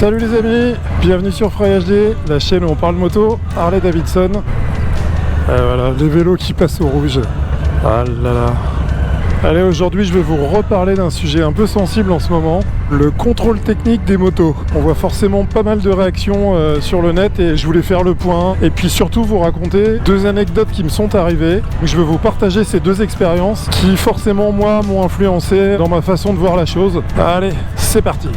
Salut les amis, bienvenue sur Fry HD, la chaîne où on parle moto, Harley Davidson. Voilà, les vélos qui passent au rouge. Ah là là. Allez, aujourd'hui je vais vous reparler d'un sujet un peu sensible en ce moment, le contrôle technique des motos. On voit forcément pas mal de réactions sur le net et je voulais faire le point. Et puis surtout vous raconter deux anecdotes qui me sont arrivées. Je vais vous partager ces deux expériences qui forcément moi m'ont influencé dans ma façon de voir la chose. Allez, c'est parti.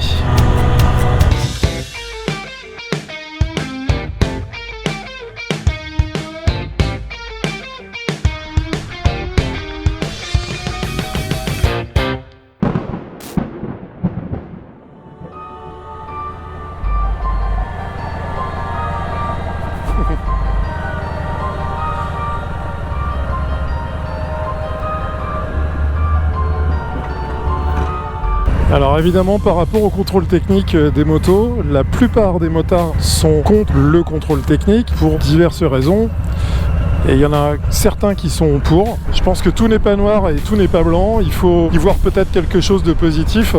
Alors évidemment par rapport au contrôle technique des motos, la plupart des motards sont contre le contrôle technique pour diverses raisons. Et il y en a certains qui sont pour. Je pense que tout n'est pas noir et tout n'est pas blanc. Il faut y voir peut-être quelque chose de positif.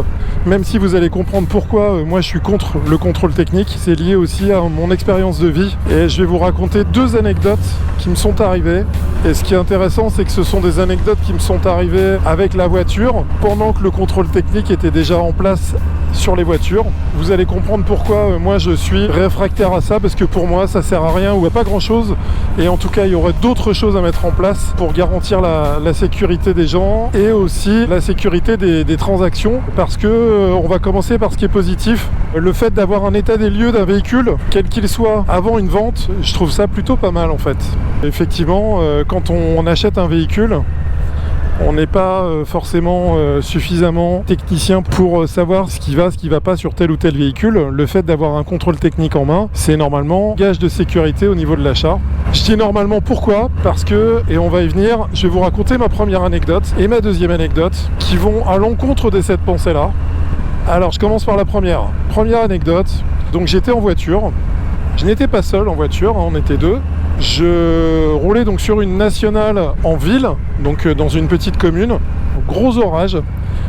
Même si vous allez comprendre pourquoi moi je suis contre le contrôle technique. C'est lié aussi à mon expérience de vie. Et je vais vous raconter deux anecdotes qui me sont arrivées. Et ce qui est intéressant, c'est que ce sont des anecdotes qui me sont arrivées avec la voiture, pendant que le contrôle technique était déjà en place sur les voitures. Vous allez comprendre pourquoi moi je suis réfractaire à ça, parce que pour moi ça sert à rien ou à pas grand chose. Et en tout cas il y aurait d'autres choses à mettre en place pour garantir la sécurité des gens et aussi la sécurité des transactions, parce que on va commencer par ce qui est positif. Le fait d'avoir un état des lieux d'un véhicule, quel qu'il soit, avant une vente, je trouve ça plutôt pas mal en fait. Effectivement, quand on achète un véhicule, on n'est pas forcément suffisamment technicien pour savoir ce qui va pas sur tel ou tel véhicule. Le fait d'avoir un contrôle technique en main, c'est normalement gage de sécurité au niveau de l'achat. Je dis normalement pourquoi ? Parce que, et on va y venir, je vais vous raconter ma première anecdote et ma deuxième anecdote qui vont à l'encontre de cette pensée-là. Alors je commence par la première. Première anecdote, donc j'étais en voiture. Je n'étais pas seul en voiture, on était deux. Je roulais donc sur une nationale en ville, donc dans une petite commune, gros orage.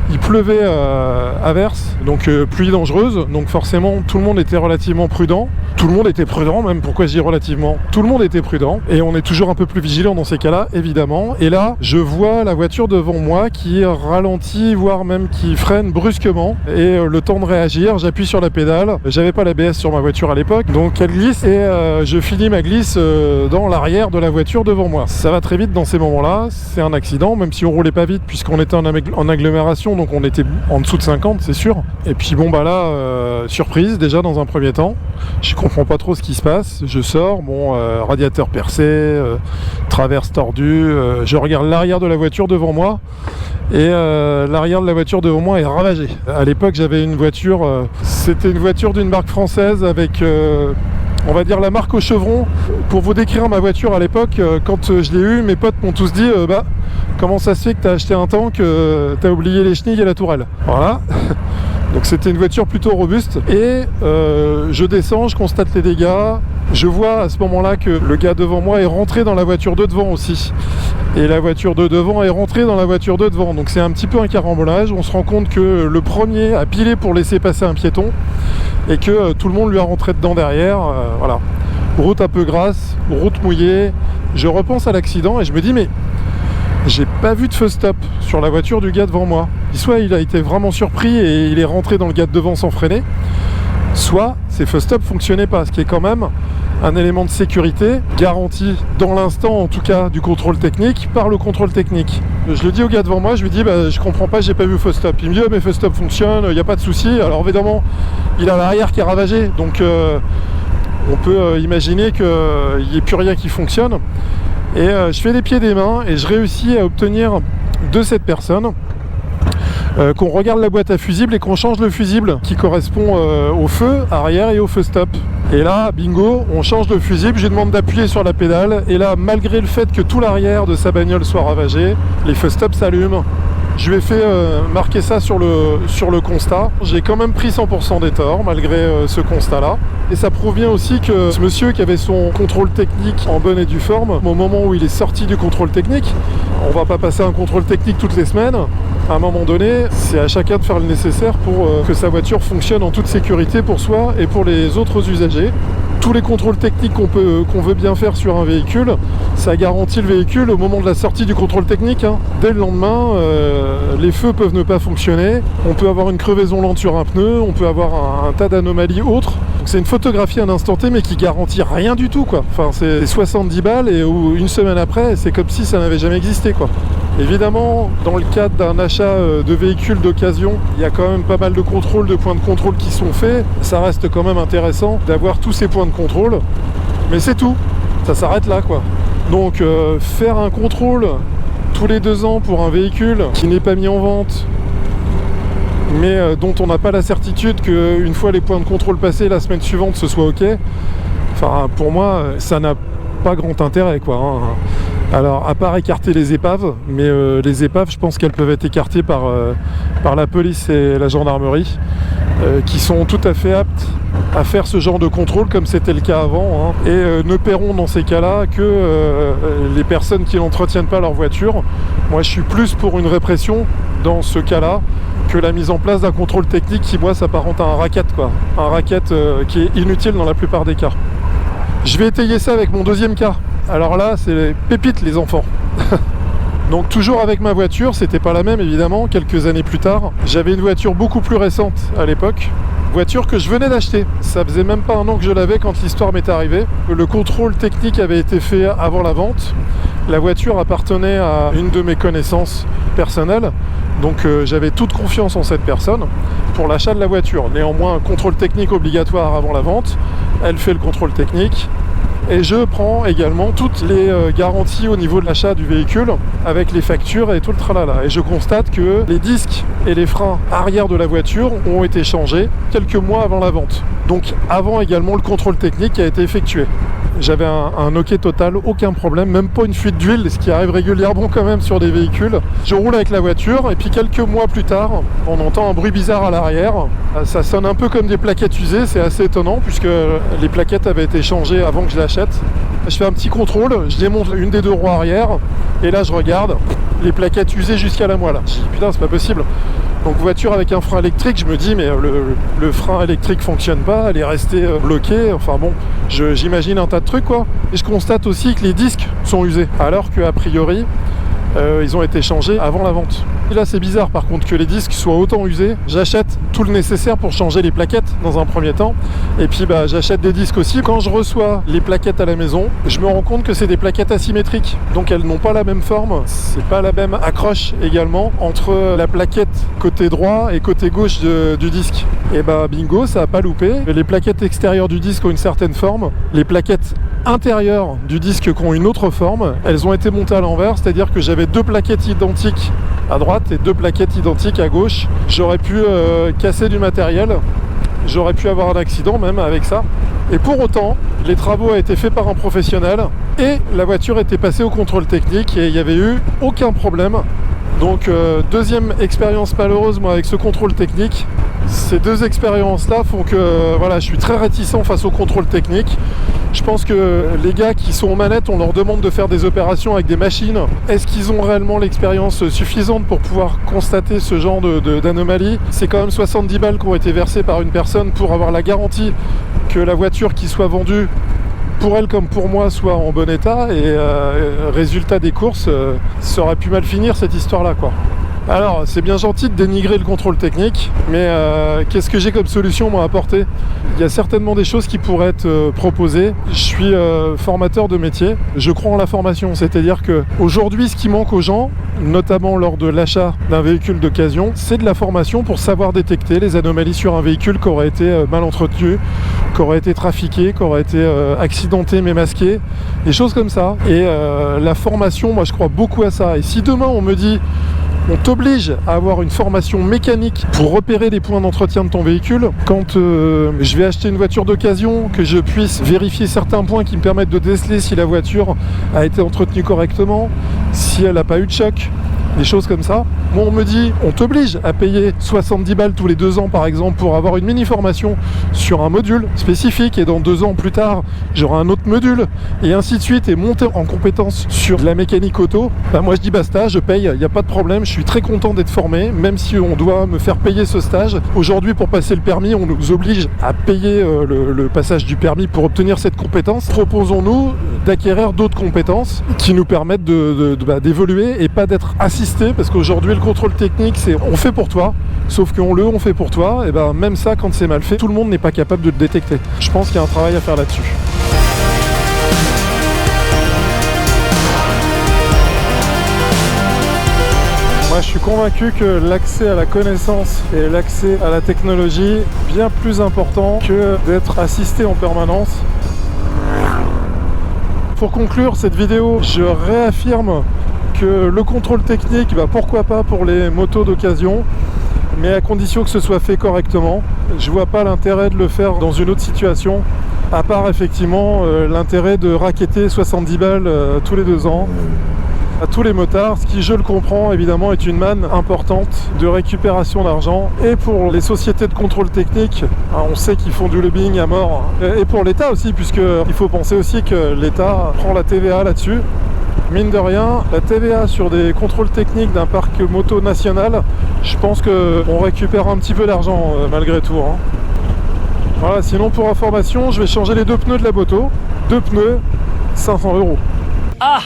Il pleuvait à verse, donc pluie dangereuse, donc forcément tout le monde était relativement prudent. Tout le monde était prudent, même pourquoi je dis relativement. Tout le monde était prudent, et on est toujours un peu plus vigilant dans ces cas-là, évidemment. Et là, je vois la voiture devant moi qui ralentit, voire même qui freine brusquement. Et le temps de réagir, j'appuie sur la pédale. J'avais pas l'ABS sur ma voiture à l'époque, donc elle glisse, et je finis ma glisse dans l'arrière de la voiture devant moi. Ça va très vite dans ces moments-là, c'est un accident, même si on roulait pas vite, puisqu'on était en agglomération, donc on était en dessous de 50, c'est sûr. Et puis bon bah là, surprise déjà dans un premier temps. Je comprends pas trop ce qui se passe. Je sors, radiateur percé, traverse tordue. Je regarde l'arrière de la voiture devant moi et l'arrière de la voiture devant moi est ravagé. À l'époque, j'avais une voiture, c'était une voiture d'une marque française avec on va dire la marque au chevron. Pour vous décrire ma voiture à l'époque, quand je l'ai eue, mes potes m'ont tous dit comment ça se fait que t'as acheté un tank, t'as oublié les chenilles et la tourelle. Voilà. Donc c'était une voiture plutôt robuste et je descends, je constate les dégâts. Je vois à ce moment-là que le gars devant moi est rentré dans la voiture de devant aussi. Et la voiture de devant est rentrée dans la voiture de devant. Donc c'est un petit peu un carambolage. On se rend compte que le premier a pilé pour laisser passer un piéton et que tout le monde lui a rentré dedans derrière. Voilà. Route un peu grasse, route mouillée. Je repense à l'accident et je me dis mais j'ai pas vu de feu stop sur la voiture du gars devant moi. Soit il a été vraiment surpris et il est rentré dans le gars de devant sans freiner, soit ces feux stop fonctionnaient pas, ce qui est quand même un élément de sécurité garanti dans l'instant en tout cas du contrôle technique par le contrôle technique. Je le dis au gars devant moi, je lui dis je comprends pas, j'ai pas vu feu stop. Il me dit mes feux stop fonctionnent, il n'y a pas de souci. Alors évidemment il a l'arrière qui est ravagé, donc on peut imaginer qu'il n'y ait plus rien qui fonctionne. Et je fais des pieds des mains et je réussis à obtenir de cette personne qu'on regarde la boîte à fusibles et qu'on change le fusible qui correspond au feu arrière et au feu stop. Et là, bingo, on change de fusible, je lui demande d'appuyer sur la pédale et là, malgré le fait que tout l'arrière de sa bagnole soit ravagé, les feux stop s'allument. Je lui ai fait marquer ça sur le constat. J'ai quand même pris 100% des torts malgré ce constat-là. Et ça prouve bien aussi que ce monsieur qui avait son contrôle technique en bonne et due forme, au moment où il est sorti du contrôle technique, on va pas passer un contrôle technique toutes les semaines, À un moment donné, c'est à chacun de faire le nécessaire pour que sa voiture fonctionne en toute sécurité pour soi et pour les autres usagers. Tous les contrôles techniques qu'on veut bien faire sur un véhicule, ça garantit le véhicule au moment de la sortie du contrôle technique. Dès le lendemain, les feux peuvent ne pas fonctionner, on peut avoir une crevaison lente sur un pneu, on peut avoir un tas d'anomalies autres. C'est une photographie à un instant T mais qui garantit rien du tout, quoi. Enfin, c'est 70 balles et une semaine après, c'est comme si ça n'avait jamais existé, quoi. Évidemment, dans le cadre d'un achat de véhicules d'occasion, il y a quand même pas mal de contrôles, de points de contrôle qui sont faits. Ça reste quand même intéressant d'avoir tous ces points de contrôle. Mais c'est tout, ça s'arrête là, quoi. Donc faire un contrôle tous les 2 ans pour un véhicule qui n'est pas mis en vente, mais dont on n'a pas la certitude qu'une fois les points de contrôle passés, la semaine suivante ce soit ok, enfin pour moi ça n'a pas grand intérêt, quoi. Alors à part écarter les épaves, mais les épaves je pense qu'elles peuvent être écartées par la police et la gendarmerie, qui sont tout à fait aptes à faire ce genre de contrôle comme c'était le cas avant, et ne paieront dans ces cas-là que les personnes qui n'entretiennent pas leur voiture. Moi je suis plus pour une répression dans ce cas-là que la mise en place d'un contrôle technique qui, moi, s'apparente à un racket, quoi. Un racket qui est inutile dans la plupart des cas. Je vais étayer ça avec mon deuxième cas. Alors là, c'est les pépites, les enfants. Donc toujours avec ma voiture, c'était pas la même évidemment, quelques années plus tard. J'avais une voiture beaucoup plus récente à l'époque, voiture que je venais d'acheter. Ça faisait même pas 1 an que je l'avais quand l'histoire m'est arrivée. Le contrôle technique avait été fait avant la vente. La voiture appartenait à une de mes connaissances personnelles, donc j'avais toute confiance en cette personne pour l'achat de la voiture. Néanmoins, un contrôle technique obligatoire avant la vente, elle fait le contrôle technique. Et je prends également toutes les garanties au niveau de l'achat du véhicule avec les factures et tout le tralala. Et je constate que les disques et les freins arrière de la voiture ont été changés quelques mois avant la vente. Donc avant également le contrôle technique qui a été effectué. J'avais un OK total, aucun problème, même pas une fuite d'huile, ce qui arrive régulièrement quand même sur des véhicules. Je roule avec la voiture et puis quelques mois plus tard, on entend un bruit bizarre à l'arrière. Ça sonne un peu comme des plaquettes usées, c'est assez étonnant puisque les plaquettes avaient été changées avant que je l'achète. Je fais un petit contrôle, je démonte une des 2 roues arrière et là je regarde les plaquettes usées jusqu'à la moelle. Je dis putain, c'est pas possible. Donc voiture avec un frein électrique, je me dis mais le frein électrique fonctionne pas, elle est restée bloquée, enfin bon, j'imagine un tas de trucs, quoi. Et je constate aussi que les disques sont usés, alors qu'a priori ils ont été changés avant la vente. Et là c'est bizarre par contre que les disques soient autant usés. J'achète tout le nécessaire pour changer les plaquettes dans un premier temps, et puis j'achète des disques aussi. Quand je reçois les plaquettes à la maison, je me rends compte que c'est des plaquettes asymétriques, donc elles n'ont pas la même forme, c'est pas la même accroche également entre la plaquette côté droit et côté gauche du disque. Et bingo, ça a pas loupé. Les plaquettes extérieures du disque ont une certaine forme, les plaquettes intérieures du disque qui ont une autre forme, elles ont été montées à l'envers, c'est-à-dire que j'avais 2 plaquettes identiques à droite et 2 plaquettes identiques à gauche. J'aurais pu casser du matériel, j'aurais pu avoir un accident même avec ça. Et pour autant, les travaux ont été faits par un professionnel et la voiture était passée au contrôle technique et il n'y avait eu aucun problème. Donc deuxième expérience malheureuse moi avec ce contrôle technique. Ces 2 expériences-là font que voilà, je suis très réticent face au contrôle technique. Je pense que les gars qui sont aux manettes, on leur demande de faire des opérations avec des machines. Est-ce qu'ils ont réellement l'expérience suffisante pour pouvoir constater ce genre d'anomalie? C'est quand même 70 balles qui ont été versées par une personne pour avoir la garantie que la voiture qui soit vendue, pour elle comme pour moi, soit en bon état. Et résultat des courses, ça aurait pu mal finir cette histoire-là, quoi. Alors, c'est bien gentil de dénigrer le contrôle technique, mais qu'est-ce que j'ai comme solution moi à apporter? Il y a certainement des choses qui pourraient être proposées. Je suis formateur de métier, je crois en la formation, c'est-à-dire que aujourd'hui, ce qui manque aux gens, notamment lors de l'achat d'un véhicule d'occasion, c'est de la formation pour savoir détecter les anomalies sur un véhicule qui aurait été mal entretenu, qui aurait été trafiqué, qui aurait été accidenté mais masqué, des choses comme ça. Et la formation, moi je crois beaucoup à ça. Et si demain on me dit on t'oblige à avoir une formation mécanique pour repérer les points d'entretien de ton véhicule, quand je vais acheter une voiture d'occasion, que je puisse vérifier certains points qui me permettent de déceler si la voiture a été entretenue correctement, si elle n'a pas eu de choc, des choses comme ça. Moi on me dit, on t'oblige à payer 70 balles tous les 2 ans par exemple pour avoir une mini formation sur un module spécifique, et dans 2 ans plus tard j'aurai un autre module, et ainsi de suite, et monter en compétence sur la mécanique auto. Bah, moi je dis basta, je paye, il n'y a pas de problème, je suis très content d'être formé, même si on doit me faire payer ce stage. Aujourd'hui, pour passer le permis, on nous oblige à payer le passage du permis pour obtenir cette compétence. Proposons-nous d'acquérir d'autres compétences qui nous permettent d'évoluer et pas d'être assisté, parce qu'aujourd'hui le contrôle technique c'est on fait pour toi, sauf on fait pour toi, et ben même ça, quand c'est mal fait, tout le monde n'est pas capable de le détecter. Je pense qu'il y a un travail à faire là-dessus. Moi, je suis convaincu que l'accès à la connaissance et l'accès à la technologie est bien plus important que d'être assisté en permanence. Pour conclure cette vidéo, je réaffirme que le contrôle technique, pourquoi pas pour les motos d'occasion, mais à condition que ce soit fait correctement. Je vois pas l'intérêt de le faire dans une autre situation, à part effectivement l'intérêt de racketter 70 balles tous les 2 ans à tous les motards, ce qui, je le comprends, évidemment est une manne importante de récupération d'argent. Et pour les sociétés de contrôle technique, on sait qu'ils font du lobbying à mort, et pour l'État aussi, puisqu'il faut penser aussi que l'État prend la TVA là-dessus. Mine de rien, la TVA sur des contrôles techniques d'un parc moto national, je pense qu'on récupère un petit peu d'argent malgré tout. Voilà, sinon pour information, je vais changer les 2 pneus de la moto. 2 pneus, 500 €. Ah!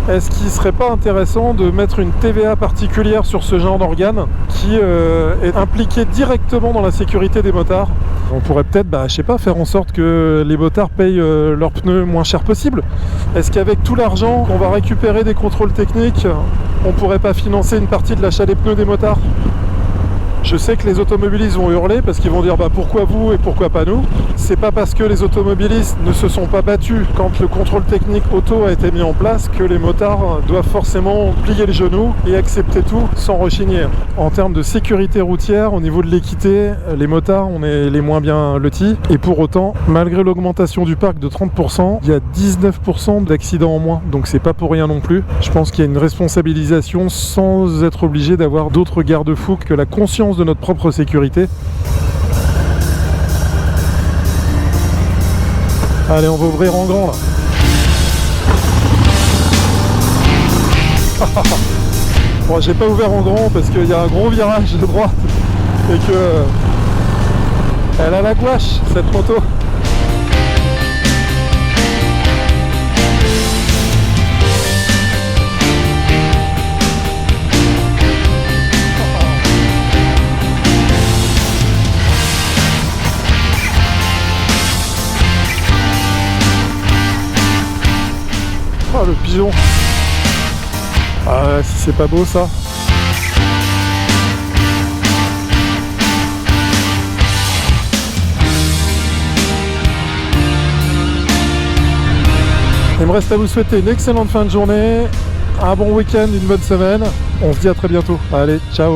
Est-ce qu'il ne serait pas intéressant de mettre une TVA particulière sur ce genre d'organe qui est impliqué directement dans la sécurité des motards? On pourrait peut-être, je sais pas, faire en sorte que les motards payent leurs pneus moins cher possible. Est-ce qu'avec tout l'argent qu'on va récupérer des contrôles techniques, on pourrait pas financer une partie de l'achat des pneus des motards? Je sais que les automobilistes vont hurler parce qu'ils vont dire pourquoi vous et pourquoi pas nous. C'est pas parce que les automobilistes ne se sont pas battus quand le contrôle technique auto a été mis en place que les motards doivent forcément plier les genoux et accepter tout sans rechigner. En termes de sécurité routière, au niveau de l'équité, les motards, on est les moins bien lotis. Et pour autant, malgré l'augmentation du parc de 30%, il y a 19% d'accidents en moins. Donc c'est pas pour rien non plus. Je pense qu'il y a une responsabilisation sans être obligé d'avoir d'autres garde-fous que la conscience de notre propre sécurité. Allez, on va ouvrir en grand là. Bon, j'ai pas ouvert en grand parce qu'il y a un gros virage de droite et que elle a la gouache cette moto. Oh, le pigeon. Ah ouais, si c'est pas beau ça. Il me reste à vous souhaiter une excellente fin de journée, un bon week-end, une bonne semaine. On se dit à très bientôt. Allez, ciao.